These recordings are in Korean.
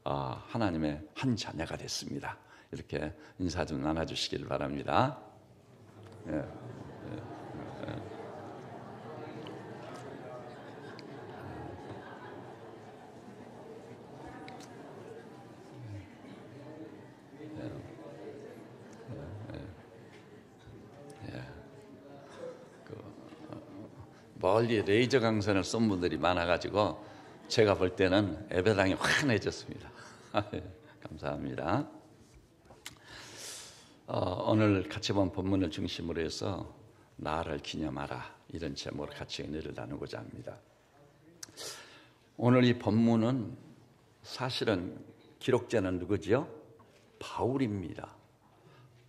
하나님의 한 자녀가 됐습니다. 이렇게 인사 좀 나눠주시길 바랍니다. 예. 멀리 레이저 강선을 쏜 분들이 많아가지고 제가 볼 때는 예배당이 환해졌습니다. 감사합니다. 오늘 같이 본 본문을 중심으로 해서 나를 기념하라, 이런 제목으로 같이 은혜를 나누고자 합니다. 오늘 이 본문은 사실은 기록자는 누구지요? 바울입니다.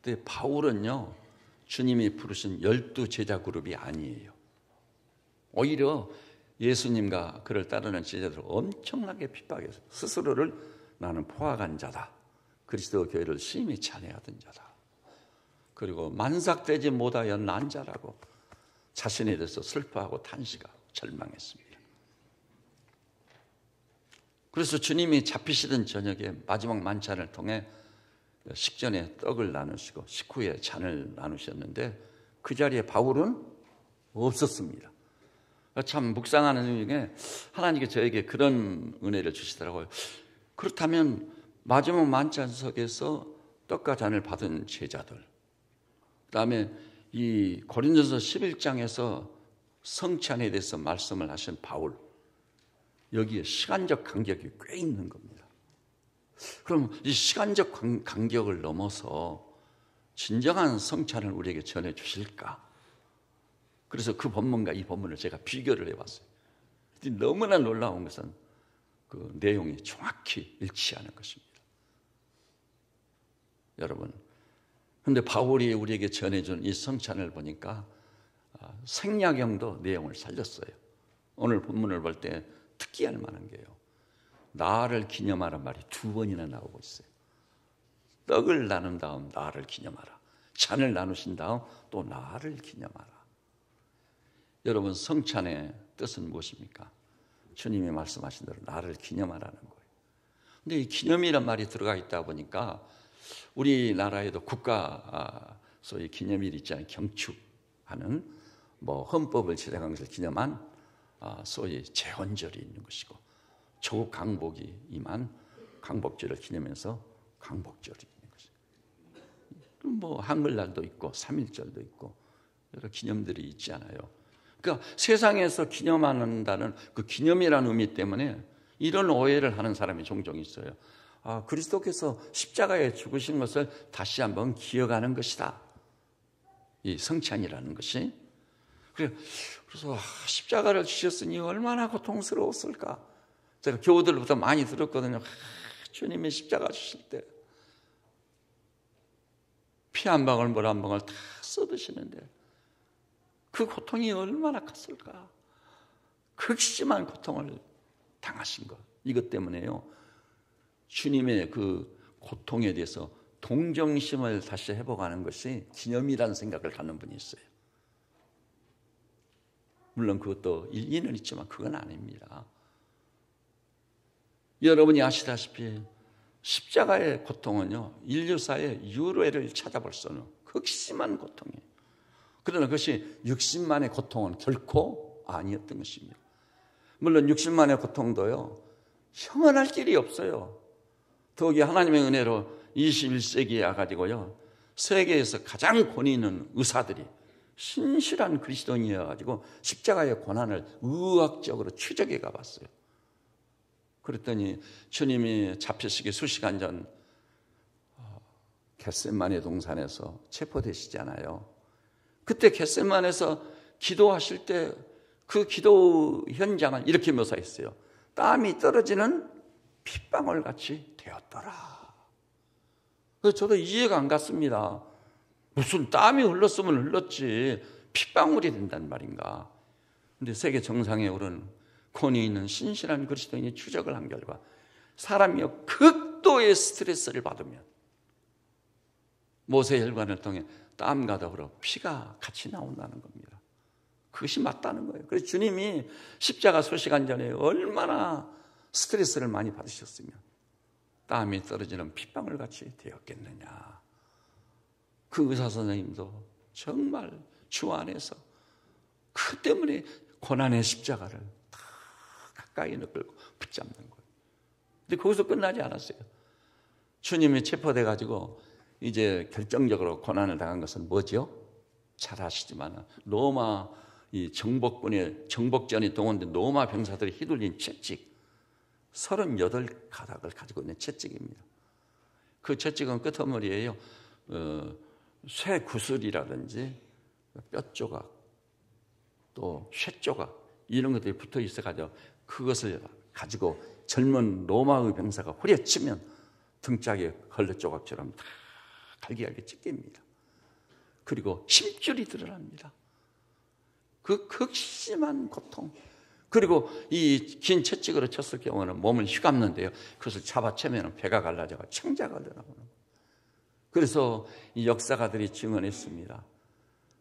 근데 바울은요, 주님이 부르신 12 제자 그룹이 아니에요. 오히려 예수님과 그를 따르는 제자들을 엄청나게 핍박해서 스스로를 나는 포악한 자다, 그리스도 교회를 심히 찬해하던 자다, 그리고 만삭되지 못하여 난 자라고 자신에 대해서 슬퍼하고 탄식하고 절망했습니다. 그래서 주님이 잡히시던 저녁에 마지막 만찬을 통해 식전에 떡을 나누시고 식후에 잔을 나누셨는데 그 자리에 바울은 없었습니다. 참 묵상하는 중에 하나님께 저에게 그런 은혜를 주시더라고요. 그렇다면 마지막 만찬석에서 떡과 잔을 받은 제자들, 그 다음에 이 고린도서 11장에서 성찬에 대해서 말씀을 하신 바울, 여기에 시간적 간격이 꽤 있는 겁니다. 그럼 이 시간적 간격을 넘어서 진정한 성찬을 우리에게 전해 주실까? 그래서 그 본문과 이 본문을 제가 비교를 해봤어요. 너무나 놀라운 것은 그 내용이 정확히 일치하는 것입니다. 여러분, 근데 바울이 우리에게 전해준 이 성찬을 보니까 생략형도 내용을 살렸어요. 오늘 본문을 볼 때 특기할 만한 게요, 나를 기념하라는 말이 2번이나 나오고 있어요. 떡을 나눈 다음 나를 기념하라, 잔을 나누신 다음 또 나를 기념하라. 여러분, 성찬의 뜻은 무엇입니까? 주님이 말씀하신 대로 나를 기념하라는 거예요. 근데 이 기념이란 말이 들어가 있다 보니까 우리나라에도 국가 소위 기념일 있잖아요. 경축하는 헌법을 제정한 것을 기념한 소위 제헌절이 있는 것이고, 조국 강복이 임한 강복절을 기념해서 강복절이 있는 것이고, 한글날도 있고 3.1절도 있고 여러 기념들이 있잖아요. 그러니까 세상에서 기념한다는 그 기념이라는 의미 때문에 이런 오해를 하는 사람이 종종 있어요. 그리스도께서 십자가에 죽으신 것을 다시 한번 기억하는 것이다, 이 성찬이라는 것이. 그래서 십자가를 지셨으니 얼마나 고통스러웠을까. 제가 교우들부터 많이 들었거든요. 주님이 십자가 주실 때 피 한 방울 물 한 방울 다 쏟으시는데 그 고통이 얼마나 컸을까. 극심한 고통을 당하신 것, 이것 때문에요, 주님의 그 고통에 대해서 동정심을 다시 회복하는 것이 기념이라는 생각을 갖는 분이 있어요. 물론 그것도 일리는 있지만 그건 아닙니다. 여러분이 아시다시피 십자가의 고통은요, 인류사의 유례를 찾아볼 수 없는 극심한 고통이에요. 그러나 그것이 60만의 고통은 결코 아니었던 것입니다. 물론 60만의 고통도요, 형언할 길이 없어요. 더욱이 하나님의 은혜로 21세기에 와가지고요, 세계에서 가장 권위 있는 의사들이 신실한 그리스도인이어가지고 십자가의 고난을 의학적으로 추적해 가봤어요. 그랬더니 주님이 잡히시기 수시간 전 겟세마네 동산에서 체포되시잖아요. 그때 겟세마네에서 기도하실 때 그 기도 현장을 이렇게 묘사했어요. 땀이 떨어지는 핏방울 같이 되었더라. 그래서 저도 이해가 안 갔습니다. 무슨 땀이 흘렀으면 흘렀지 핏방울이 된단 말인가. 그런데 세계 정상에 오른 권위 있는 신실한 그리스도인이 추적을 한 결과 사람이 극도의 스트레스를 받으면 모세 혈관을 통해 땀과 더불어 피가 같이 나온다는 겁니다. 그것이 맞다는 거예요. 그래서 주님이 십자가 소시간 전에 얼마나 스트레스를 많이 받으셨으면 땀이 떨어지는 핏방울 같이 되었겠느냐. 그 의사 선생님도 정말 주 안에서 그 때문에 고난의 십자가를 다 가까이 끌고 붙잡는 거예요. 근데 거기서 끝나지 않았어요. 주님이 체포돼 가지고 이제 결정적으로 고난을 당한 것은 뭐죠? 잘 아시지만 로마 이 정복전이 동원된 로마 병사들이 휘둘린 채찍 38가닥을 가지고 있는 채찍입니다. 그 채찍은 끄트머리에요. 쇠 구슬이라든지 뼈 조각 또 쇠 조각 이런 것들이 붙어 있어가지고 그것을 가지고 젊은 로마의 병사가 후려치면 등짝에 걸레 조각처럼 다 갈기갈기 찢깁니다. 그리고 힘줄이 드러납니다. 그 극심한 고통. 그리고 이 긴 채찍으로 쳤을 경우는 몸을 휘감는데요. 그것을 잡아채면 배가 갈라져가 창자가 나오는 거예요. 그래서 이 역사가들이 증언했습니다.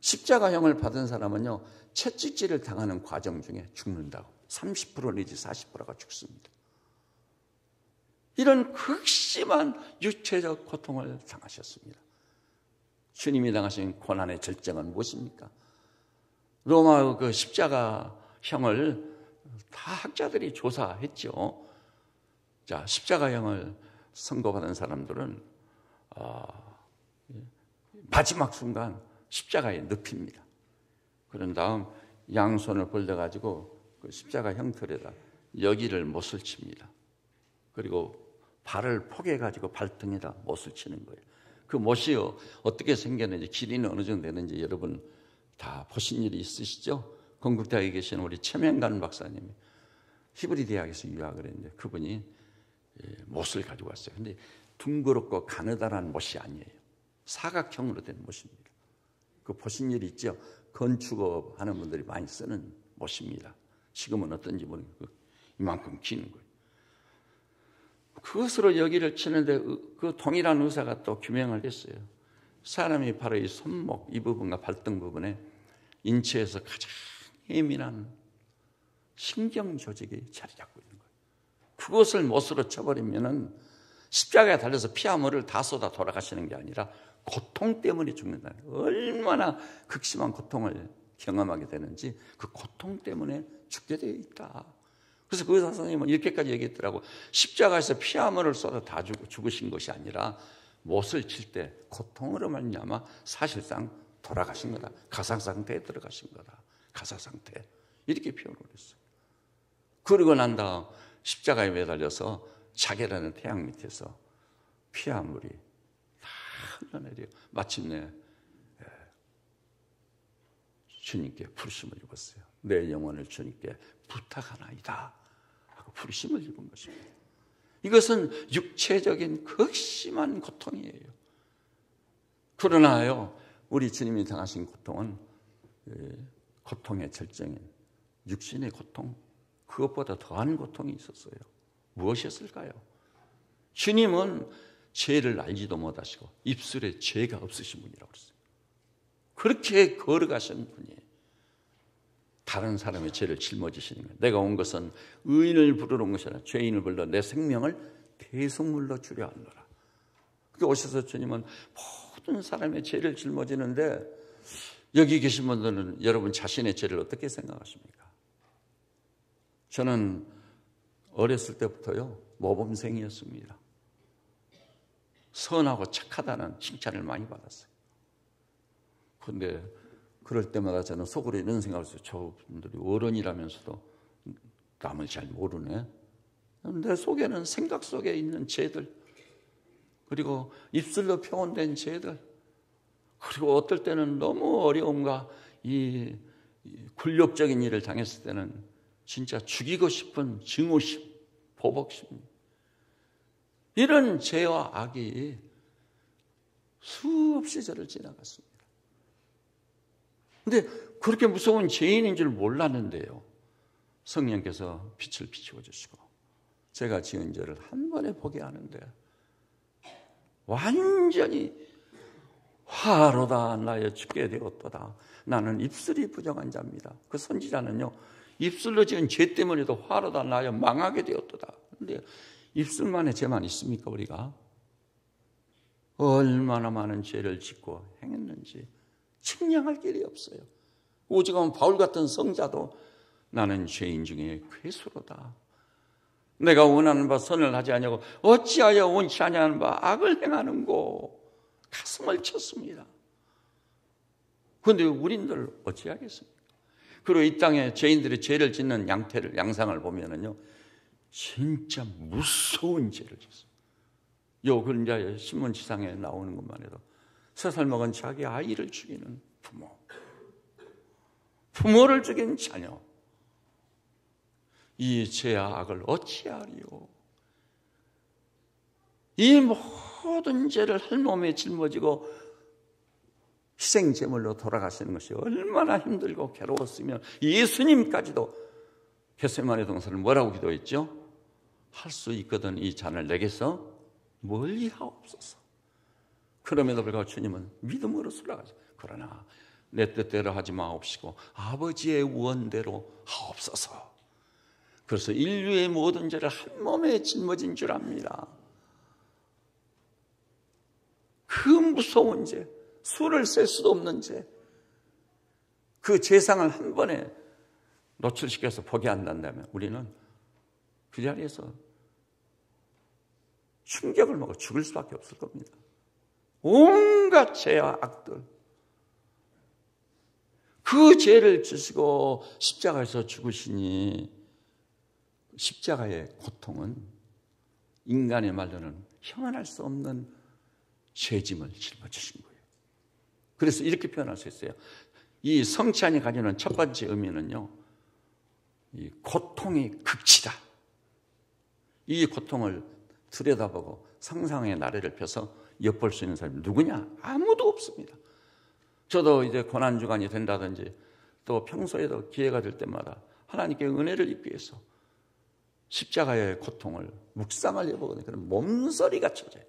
십자가형을 받은 사람은요, 채찍질을 당하는 과정 중에 죽는다고. 30% 내지 40%가 죽습니다. 이런 극심한 육체적 고통을 당하셨습니다. 주님이 당하신 고난의 절정은 무엇입니까? 로마 그 십자가형을 다 학자들이 조사했죠. 자, 십자가형을 선고받은 사람들은 마지막 순간 십자가에 눕힙니다. 그런 다음 양손을 벌려가지고 그 십자가 형틀에다 여기를 못을 칩니다. 그리고 발을 포개가지고 발등에다 못을 치는 거예요. 그 못이 어떻게 생겼는지 길이는 어느 정도 되는지 여러분 다 보신 일이 있으시죠? 건국대학에 계시는 우리 최명관 박사님이 히브리 대학에서 유학을 했는데 그분이 못을 가지고 왔어요. 근데 둥그렇고 가느다란 못이 아니에요. 사각형으로 된 못입니다. 그 보신 일이 있죠? 건축업 하는 분들이 많이 쓰는 못입니다. 지금은 어떤지 모르겠고 이만큼 긴 거예요. 그것으로 여기를 치는데 그 동일한 의사가 또 규명을 했어요. 사람이 바로 이 손목, 이 부분과 발등 부분에 인체에서 가장 예민한 신경 조직이 자리 잡고 있는 거예요. 그것을 못으로 쳐버리면은 십자가에 달려서 피와 물을 다 쏟아 돌아가시는 게 아니라 고통 때문에 죽는다는 거예요. 얼마나 극심한 고통을 경험하게 되는지 그 고통 때문에 죽게 되어 있다. 그래서 그 의사 선생님은 이렇게까지 얘기했더라고. 십자가에서 피와 물을 쏟아 다 죽으신 것이 아니라 못을 칠 때 고통으로 말미암아 사실상 돌아가신 거다. 가상상태에 들어가신 거다. 가상상태. 이렇게 표현을 했어요. 그러고 난 다음 십자가에 매달려서 자결하는 태양 밑에서 피와 물이 다 흘러내려 마침내 주님께 부르심을 입었어요. 내 영혼을 주님께 부탁하나이다 하고 부르심을 입은 것입니다. 이것은 육체적인 극심한 고통이에요. 그러나요, 우리 주님이 당하신 고통은 고통의 절정인 육신의 고통, 그것보다 더한 고통이 있었어요. 무엇이었을까요? 주님은 죄를 알지도 못하시고 입술에 죄가 없으신 분이라고 그랬어요. 그렇게 걸어가신 분이에요. 다른 사람의 죄를 짊어지시는 거예요. 내가 온 것은 의인을 부르러 온 것이 아니라 죄인을 불러 내 생명을 대속물로 주려 하노라. 그렇게 오셔서 주님은 모든 사람의 죄를 짊어지는데 여기 계신 분들은 여러분 자신의 죄를 어떻게 생각하십니까? 저는 어렸을 때부터요 모범생이었습니다. 선하고 착하다는 칭찬을 많이 받았어요. 그런데 그럴 때마다 저는 속으로 이런 생각을 했어요. 저분들이 어른이라면서도 남을 잘 모르네. 내 속에는 생각 속에 있는 죄들, 그리고 입술로 표현된 죄들, 그리고 어떨 때는 너무 어려움과 이 굴욕적인 일을 당했을 때는 진짜 죽이고 싶은 증오심, 보복심, 이런 죄와 악이 수없이 저를 지나갔습니다. 근데 그렇게 무서운 죄인인 줄 몰랐는데요, 성령께서 빛을 비추어 주시고 제가 지은 죄를 한 번에 보게 하는데 완전히 화로다 나여 죽게 되었도다. 나는 입술이 부정한 자입니다. 그 선지자는요, 입술로 지은 죄 때문에도 화로다 나여 망하게 되었도다. 근데 입술만에 죄만 있습니까 우리가? 얼마나 많은 죄를 짓고 행했는지 측량할 길이 없어요. 오직하면 바울 같은 성자도 나는 죄인 중에 괴수로다. 내가 원하는 바 선을 하지 아니하고 어찌하여 원치 아니하는 바 악을 행하는고 가슴을 쳤습니다. 그런데 우린들 어찌하겠습니까? 그리고 이 땅에 죄인들이 죄를 짓는 양상을 보면은요, 진짜 무서운 죄를 짓습니다. 요 근자의 신문지상에 나오는 것만 해도 3살 먹은 자기 아이를 죽이는 부모, 부모를 죽인 자녀, 이 죄와 악을 어찌하리요? 이 모든 죄를 한 몸에 짊어지고 희생제물로 돌아가시는 것이 얼마나 힘들고 괴로웠으면 예수님까지도 겟세마네 동산을 뭐라고 기도했죠? 할 수 있거든 이 잔을 내게서 멀리 하옵소서. 그럼에도 불구하고 주님은 믿음으로 수락하세요. 그러나 내 뜻대로 하지 마옵시고 아버지의 원대로 하옵소서. 그래서 인류의 모든 죄를 한 몸에 짊어진 줄 압니다. 그 무서운 죄, 수를 셀 수도 없는 죄, 그 죄상을 한 번에 노출시켜서 보게 한다면 우리는 그 자리에서 충격을 먹어 죽을 수밖에 없을 겁니다. 온갖 죄와 악들, 그 죄를 지시고 십자가에서 죽으시니 십자가의 고통은 인간의 말로는 형언할 수 없는 죄짐을 짊어지신 거예요. 그래서 이렇게 표현할 수 있어요. 이 성찬이 가지는 첫 번째 의미는요, 이 고통의 극치다. 이 고통을 들여다보고 상상의 나래를 펴서 엿볼 수 있는 사람이 누구냐? 아무도 없습니다. 저도 이제 고난주간이 된다든지 또 평소에도 기회가 될 때마다 하나님께 은혜를 입기 위해서 십자가의 고통을 묵상을 해보거든요. 그럼 몸서리가 쳐져요.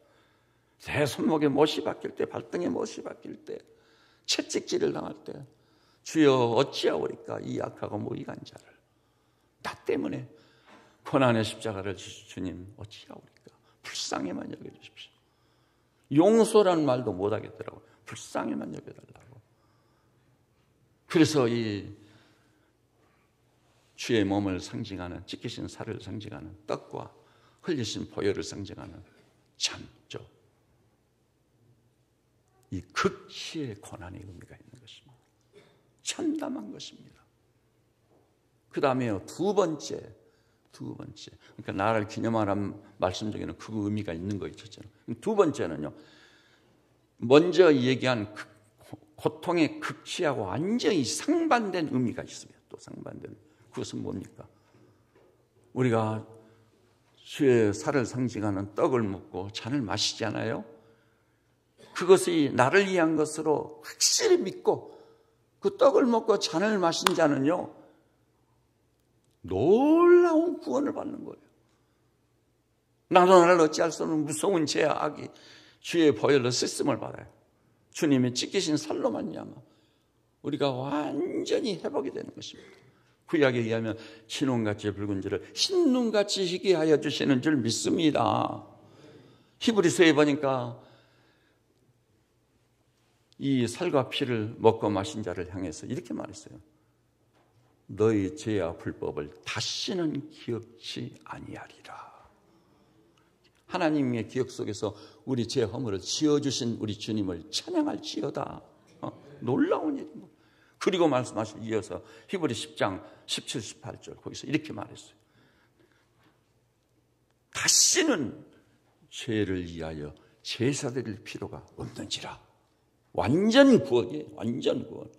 제 손목에 못이 박힐 때, 발등에 못이 박힐 때, 채찍질을 당할 때, 주여 어찌하오리까 이 약하고 무익한 자를, 나 때문에 고난의 십자가를 주님 어찌하오리까 불쌍히만 여겨주십시오. 용서라는 말도 못하겠더라고요. 불쌍히만 여겨달라고. 그래서 이 주의 몸을 상징하는, 찢기신 살을 상징하는 떡과 흘리신 보혈을 상징하는 잔죠. 이 극치의 고난의 의미가 있는 것입니다. 참담한 것입니다. 그 다음에요, 두 번째. 그러니까 나를 기념하라는 말씀 중에는 그 의미가 있는 거 있었잖아요. 두 번째는요, 먼저 얘기한 고통의 극치하고 완전히 상반된 의미가 있습니다. 또 상반된. 그것은 뭡니까? 우리가 주의 살을 상징하는 떡을 먹고 잔을 마시잖아요. 그것이 나를 위한 것으로 확실히 믿고 그 떡을 먹고 잔을 마신 자는요, 놀라운 구원을 받는 거예요. 나도 나를 어찌할 수 없는 무서운 죄와 악이 주의 보혈로 쓰심을 받아요. 주님이 찢기신 살로 말미암아 우리가 완전히 회복이 되는 것입니다. 구약에 의하면 진홍같이 붉은 줄을 흰눈같이 희게 하여 주시는 줄 믿습니다. 히브리서에 보니까 이 살과 피를 먹고 마신 자를 향해서 이렇게 말했어요. 너희 죄와 불법을 다시는 기억치 아니하리라. 하나님의 기억 속에서 우리 죄 허물을 지어주신 우리 주님을 찬양할지어다. 놀라운 일입니다. 그리고 말씀하신 이어서 히브리 10장 17, 18절 거기서 이렇게 말했어요. 다시는 죄를 위하여 제사 드릴 필요가 없는지라. 완전 구원이에요. 완전 구원.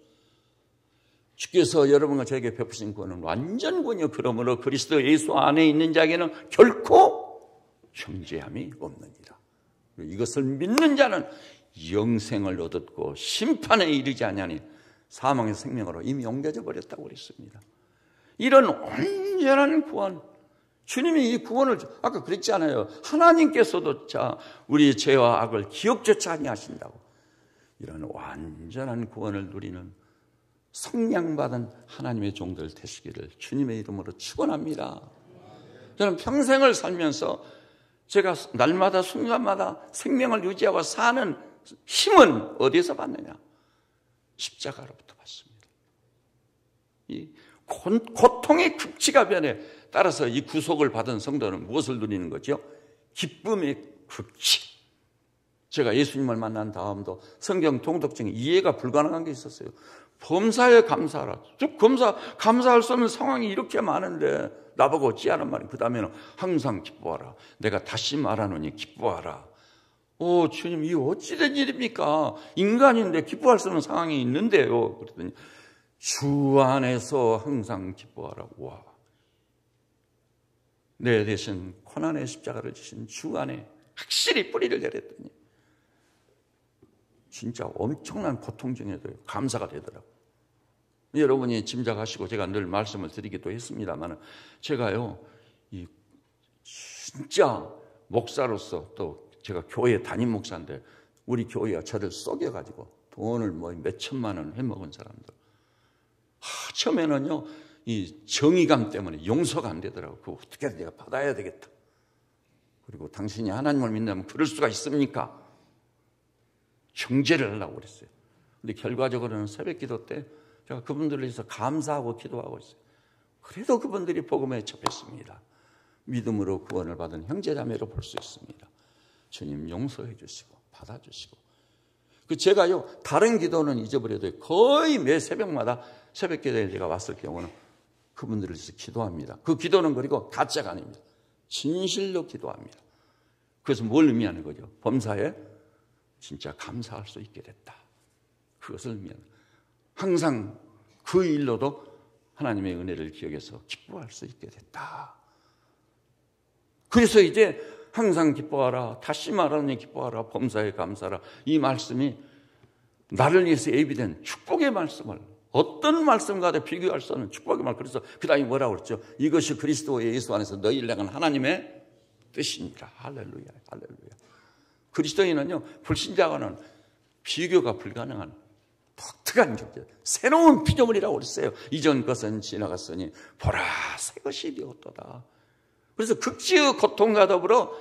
주께서 여러분과 저에게 베푸신 구원은 완전 구원이요. 그러므로 그리스도 예수 안에 있는 자에게는 결코 형제함이 없느니라. 이것을 믿는 자는 영생을 얻었고 심판에 이르지 아니하니 사망의 생명으로 이미 옮겨져 버렸다고 그랬습니다. 이런 온전한 구원, 주님이 이 구원을 아까 그랬잖아요. 하나님께서도 우리 죄와 악을 기억조차 아니하신다고. 이런 완전한 구원을 누리는 성량받은 하나님의 종들 되시기를 주님의 이름으로 축원합니다. 저는 평생을 살면서 제가 날마다 순간마다 생명을 유지하고 사는 힘은 어디서 받느냐? 십자가로부터 받습니다. 이 고통의 극치가 변해 따라서 이 구속을 받은 성도는 무엇을 누리는 거죠? 기쁨의 극치. 제가 예수님을 만난 다음도 성경 통독 중에 이해가 불가능한 게 있었어요. 범사에 감사하라. 즉 감사할 수 없는 상황이 이렇게 많은데 나보고 어찌하는 말이에요. 그 다음에는 항상 기뻐하라. 내가 다시 말하노니 기뻐하라. 주님, 이 어찌된 일입니까? 인간인데 기뻐할 수 없는 상황이 있는데요. 그랬더니 주 안에서 항상 기뻐하라고. 와, 내 대신 고난의 십자가를 지신 주 안에 확실히 뿌리를 내렸더니 진짜 엄청난 고통 중에도 감사가 되더라고요. 여러분이 짐작하시고 제가 늘 말씀을 드리기도 했습니다만 제가요, 이 진짜 목사로서 또 제가 교회 담임 목사인데 우리 교회가 저를 속여가지고 돈을 몇 천만 원 해먹은 사람들. 처음에는요, 이 정의감 때문에 용서가 안 되더라고요. 그거 어떻게 내가 받아야 되겠다. 그리고 당신이 하나님을 믿는다면 그럴 수가 있습니까? 정죄를 하려고 그랬어요. 근데 결과적으로는 새벽 기도 때 제가 그분들을 위해서 감사하고 기도하고 있어요. 그래도 그분들이 복음에 접했습니다. 믿음으로 구원을 받은 형제자매로 볼 수 있습니다. 주님 용서해 주시고 받아주시고. 제가요, 다른 기도는 잊어버려도 거의 매 새벽마다 새벽 기도에 제가 왔을 경우는 그분들을 위해서 기도합니다. 그 기도는 그리고 가짜가 아닙니다. 진실로 기도합니다. 그래서 뭘 의미하는 거죠? 범사에 진짜 감사할 수 있게 됐다. 그것을 의미하는, 항상 그 일로도 하나님의 은혜를 기억해서 기뻐할 수 있게 됐다. 그래서 이제 항상 기뻐하라, 다시 말하니 기뻐하라, 범사에 감사하라, 이 말씀이 나를 위해서 예비된 축복의 말씀을 어떤 말씀과도 비교할 수 없는 축복의 말. 그래서 그 다음에 뭐라고 그랬죠? 이것이 그리스도 예수 안에서 너희를 향한 하나님의 뜻입니다. 할렐루야, 할렐루야. 그리스도인은요, 불신자와는 비교가 불가능한 독특한 존재, 새로운 피조물이라고 그랬어요. 이전 것은 지나갔으니 보라 새 것이 되었도다. 그래서 극치의 고통과 더불어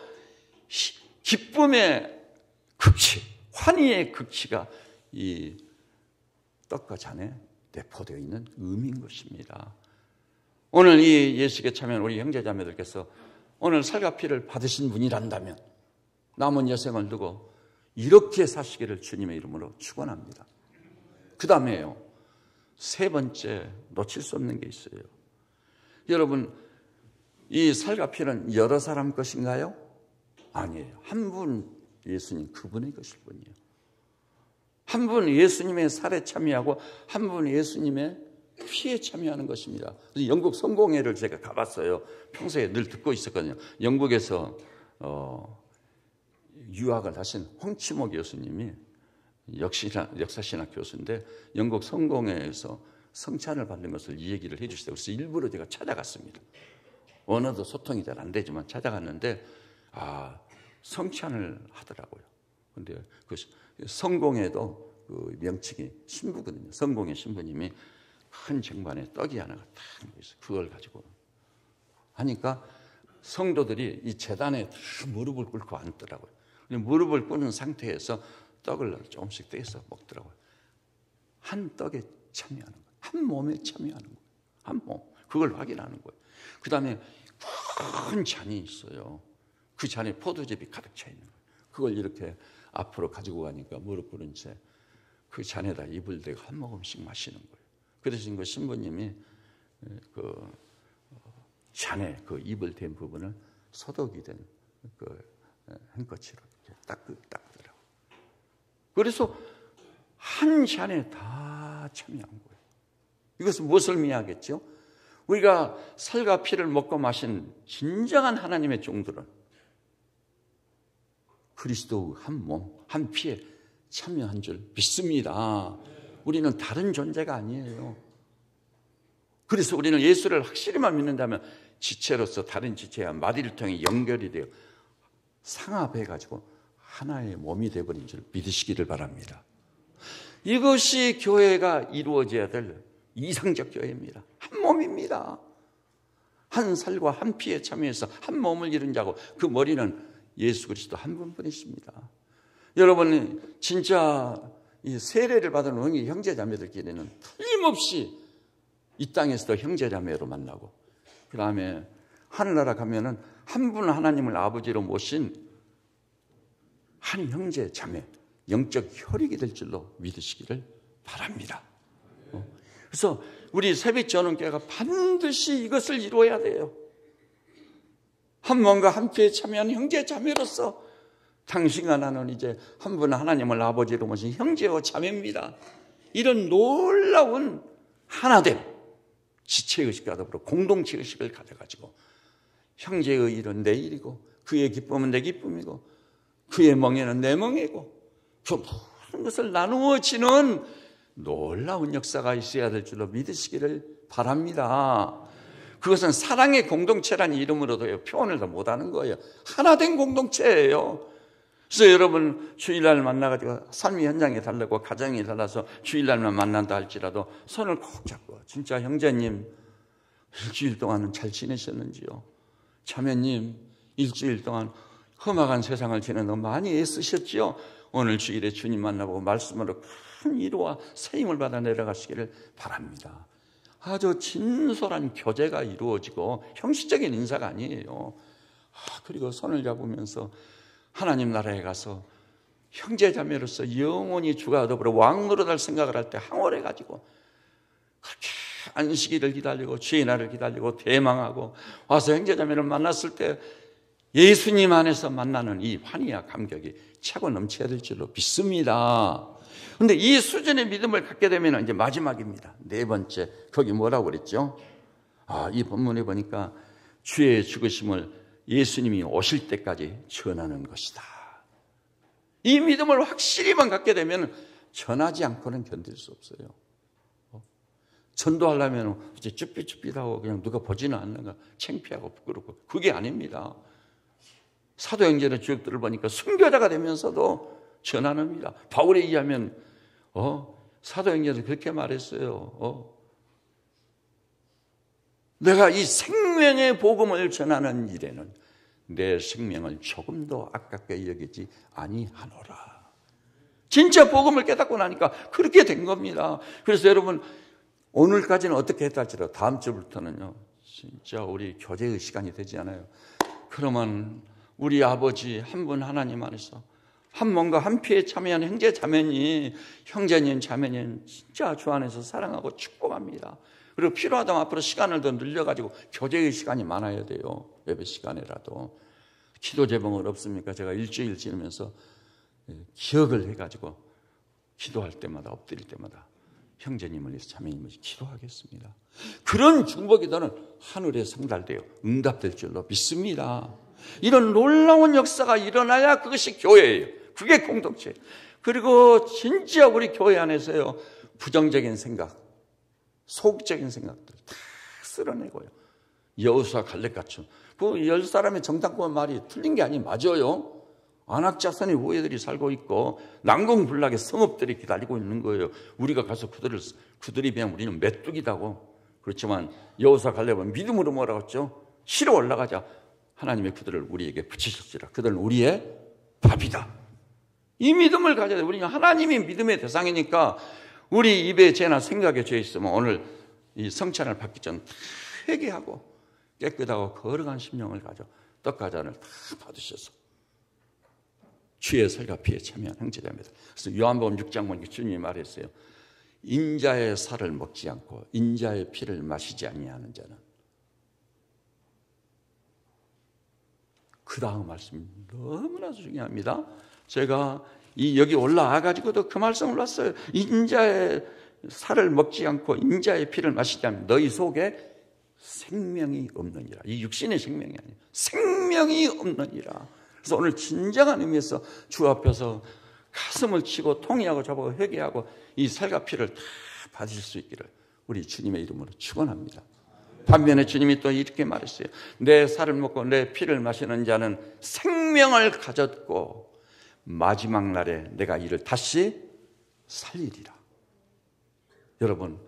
기쁨의 극치, 환희의 극치가 이 떡과 잔에 내포되어 있는 의미인 것입니다. 오늘 이 예식에 참여한 우리 형제자매들께서 오늘 살과 피를 받으신 분이란다면 남은 여생을 두고 이렇게 사시기를 주님의 이름으로 축원합니다. 그 다음에요, 세 번째 놓칠 수 없는 게 있어요. 여러분, 이 살과 피는 여러 사람 것인가요? 아니에요. 한 분, 예수님, 그분의 것일 뿐이에요. 한 분 예수님의 살에 참여하고 한 분 예수님의 피에 참여하는 것입니다. 그래서 영국 성공회를 제가 가봤어요. 평소에 늘 듣고 있었거든요. 영국에서 유학을 하신 홍치모 교수님이 역사신학 교수인데 영국 성공회에서 성찬을 받는 것을 이 얘기를 해주시더라고요. 그래서 일부러 제가 찾아갔습니다. 언어도 소통이 잘 안 되지만 찾아갔는데 성찬을 하더라고요. 그런데 그 성공회도 그 명칭이 신부거든요. 성공회 신부님이 큰 쟁반에 떡이 하나가 딱 있어요. 그걸 가지고 하니까 성도들이 이 제단에 다 무릎을 꿇고 앉더라고요. 무릎을 꿇는 상태에서 떡을 조금씩 떼서 먹더라고요. 한 떡에 참여하는 거예요. 한 몸에 참여하는 거예요. 한 몸. 그걸 확인하는 거예요. 그 다음에 큰 잔이 있어요. 그 잔에 포도즙이 가득 차 있는 거예요. 그걸 이렇게 앞으로 가지고 가니까 무릎 꿇은 채 그 잔에다 입을 대고 한 모금씩 마시는 거예요. 그래서 그 신부님이 그 잔에 그 입을 댄 부분을 소독이 된 그 handkerchief로 이렇게 닦더라고요. 그래서 한 잔에 다 참여한 거예요. 이것은 무엇을 의미하겠죠? 우리가 살과 피를 먹고 마신 진정한 하나님의 종들은 그리스도 한 몸, 한 피에 참여한 줄 믿습니다. 우리는 다른 존재가 아니에요. 그래서 우리는 예수를 확실히만 믿는다면 지체로서 다른 지체와 마디를 통해 연결이 되어 상합해가지고 하나의 몸이 되어버린 줄 믿으시기를 바랍니다. 이것이 교회가 이루어져야 될 이상적 교회입니다. 한 몸입니다. 한 살과 한 피에 참여해서 한 몸을 이룬 자고 그 머리는 예수 그리스도 한 분뿐이십니다. 여러분 진짜 이 세례를 받은 응이 형제자매들끼리는 틀림없이 이 땅에서도 형제자매로 만나고, 그 다음에 하늘나라 가면은 한 분 하나님을 아버지로 모신 한 형제자매, 영적 혈육이 될 줄로 믿으시기를 바랍니다. 그래서 우리 새빛전원교회가 반드시 이것을 이루어야 돼요. 한 몸과 함께 참여한 형제자매로서 당신과 나는 이제 한 분 하나님을 아버지로 모신 형제와 자매입니다. 이런 놀라운 하나됨, 지체의식과 더불어 공동체의식을 가져가지고 형제의 일은 내 일이고 그의 기쁨은 내 기쁨이고 그의 멍에는 내 멍이고 그 모든 것을 나누어지는 놀라운 역사가 있어야 될 줄로 믿으시기를 바랍니다. 그것은 사랑의 공동체라는 이름으로도 표현을 더 못하는 거예요. 하나된 공동체예요. 그래서 여러분 주일날 만나가지고 삶의 현장에 달라고 가정에 달라서 주일날만 만난다 할지라도 손을 꼭 잡고, 진짜 형제님 일주일 동안은 잘 지내셨는지요? 자매님 일주일 동안 험악한 세상을 지내는 많이 애쓰셨지요? 오늘 주일에 주님 만나보고 말씀으로 큰 위로와 세임을 받아 내려가시기를 바랍니다. 아주 진솔한 교제가 이루어지고 형식적인 인사가 아니에요. 그리고 손을 잡으면서 하나님 나라에 가서 형제자매로서 영원히 주가 더불어 왕노릇할 생각을 할 때 항월해가지고 그렇게 안식일을 기다리고 주의 날을 기다리고 대망하고 와서 형제자매를 만났을 때 예수님 안에서 만나는 이 환희와 감격이 차고 넘쳐야 될 줄로 믿습니다. 그런데 이 수준의 믿음을 갖게 되면 이제 마지막입니다. 네 번째, 거기 뭐라고 그랬죠? 이 본문에 보니까 주의 죽으심을 예수님이 오실 때까지 전하는 것이다. 이 믿음을 확실히만 갖게 되면 전하지 않고는 견딜 수 없어요. 전도하려면 이제 쭈삣쭈삣하고 그냥 누가 보지는 않는가 창피하고 부끄럽고, 그게 아닙니다. 사도행전의 주역들을 보니까 순교자가 되면서도 전하는입니다. 바울에 의하면 사도행전에서 그렇게 말했어요. 내가 이 생명의 복음을 전하는 일에는 내 생명을 조금도 아깝게 여기지 아니하노라. 진짜 복음을 깨닫고 나니까 그렇게 된 겁니다. 그래서 여러분 오늘까지는 어떻게 했다 할지라도 다음 주부터는요 진짜 우리 교제의 시간이 되지 않아요. 그러면 우리 아버지 한 분 하나님 안에서 한 몸과 한 피에 참여한 형제 자매니, 형제님 자매님 진짜 주 안에서 사랑하고 축복합니다. 그리고 필요하다면 앞으로 시간을 더 늘려가지고 교제의 시간이 많아야 돼요. 예배 시간에라도. 기도 제목은 없습니까? 제가 일주일 지내면서 기억을 해가지고 기도할 때마다 엎드릴 때마다 형제님을 위해서 자매님을 기도하겠습니다. 그런 중복이 저는 하늘에 상달되어 응답될 줄로 믿습니다. 이런 놀라운 역사가 일어나야 그것이 교회예요. 그게 공동체. 그리고 진짜 우리 교회 안에서요 부정적인 생각, 소극적인 생각들 다 쓸어내고요. 여호수아 갈렙 같은 그 10사람의 정탐꾼 말이 틀린 게 아니 맞아요. 안악자손의 후예들이 살고 있고 난공불락의 성읍들이 기다리고 있는 거예요. 우리가 가서 그들이 그냥 우리는 메뚜기다고. 그렇지만 여호수아 갈렙은 믿음으로 뭐라고 했죠? 시로 올라가자. 하나님의 그들을 우리에게 붙이셨지라. 그들은 우리의 밥이다. 이 믿음을 가져야 돼. 우리는 하나님이 믿음의 대상이니까 우리 입에 죄나 생각에 죄 있으면 오늘 이 성찬을 받기 전 회개하고 깨끗하고 거룩한 심령을 가져 떡과잔을 다 받으셔서 주의 살과 피에 참여한 형제자매들. 그래서 요한복음 6장 보니까 주님이 말했어요. 인자의 살을 먹지 않고 인자의 피를 마시지 아니하는 자는. 그 다음 말씀이 너무나 중요합니다. 제가 여기 올라와가지고도 그 말씀을 놨어요. 인자의 살을 먹지 않고 인자의 피를 마시지 않으면 너희 속에 생명이 없느니라. 이 육신의 생명이 아니에요. 생명이 없느니라. 그래서 오늘 진정한 의미에서 주 앞에서 가슴을 치고 통회하고 잡고 회개하고 이 살과 피를 다 받으실 수 있기를 우리 주님의 이름으로 축원합니다. 반면에 주님이 또 이렇게 말했어요. 내 살을 먹고 내 피를 마시는 자는 생명을 가졌고 마지막 날에 내가 이를 다시 살리리라. 여러분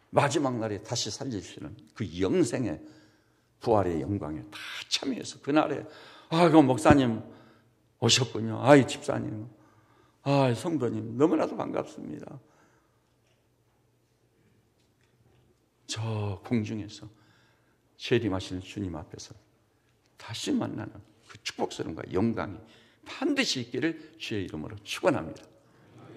마지막 날에 다시 살리시는 그 영생의 부활의 영광에 다 참여해서 그날에 그 목사님 오셨군요. 아이 집사님, 아 성도님 너무나도 반갑습니다. 저 공중에서 재림하시는 주님 앞에서 다시 만나는 그 축복스러움과 영광이 반드시 있기를 주의 이름으로 축원합니다.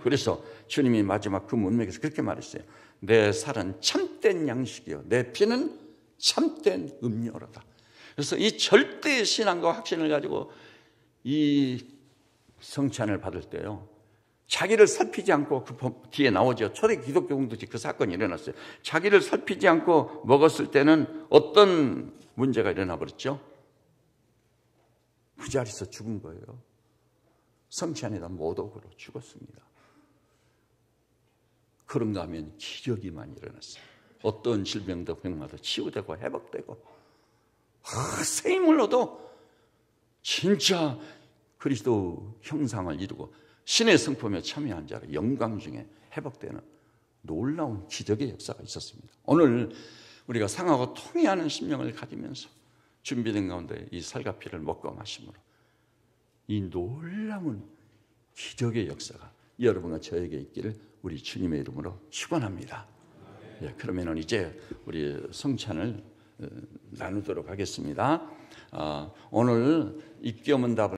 그래서 주님이 마지막 그 문맥에서 그렇게 말했어요. 내 살은 참된 양식이요 내 피는 참된 음료로다. 그래서 이 절대 신앙과 확신을 가지고 이 성찬을 받을 때요, 자기를 살피지 않고, 그 뒤에 나오죠. 초대 기독교 공동체 그 사건이 일어났어요. 자기를 살피지 않고 먹었을 때는 어떤 문제가 일어나 버렸죠? 그 자리에서 죽은 거예요. 성찬에다 모독으로 죽었습니다. 그런가 하면 기적이만 일어났어요. 어떤 질병도 병마도 치유되고 회복되고, 새 힘을로도 진짜 그리스도 형상을 이루고 신의 성품에 참여한 자로 영광 중에 회복되는 놀라운 기적의 역사가 있었습니다. 오늘 우리가 상하고 통회하는 심령을 가지면서 준비된 가운데 이 살과 피를 먹고 마심으로 이 놀라운 기적의 역사가 여러분과 저에게 있기를 우리 주님의 이름으로 축원합니다. 예, 그러면 이제 우리 성찬을 나누도록 하겠습니다. 오늘 입겨문 답을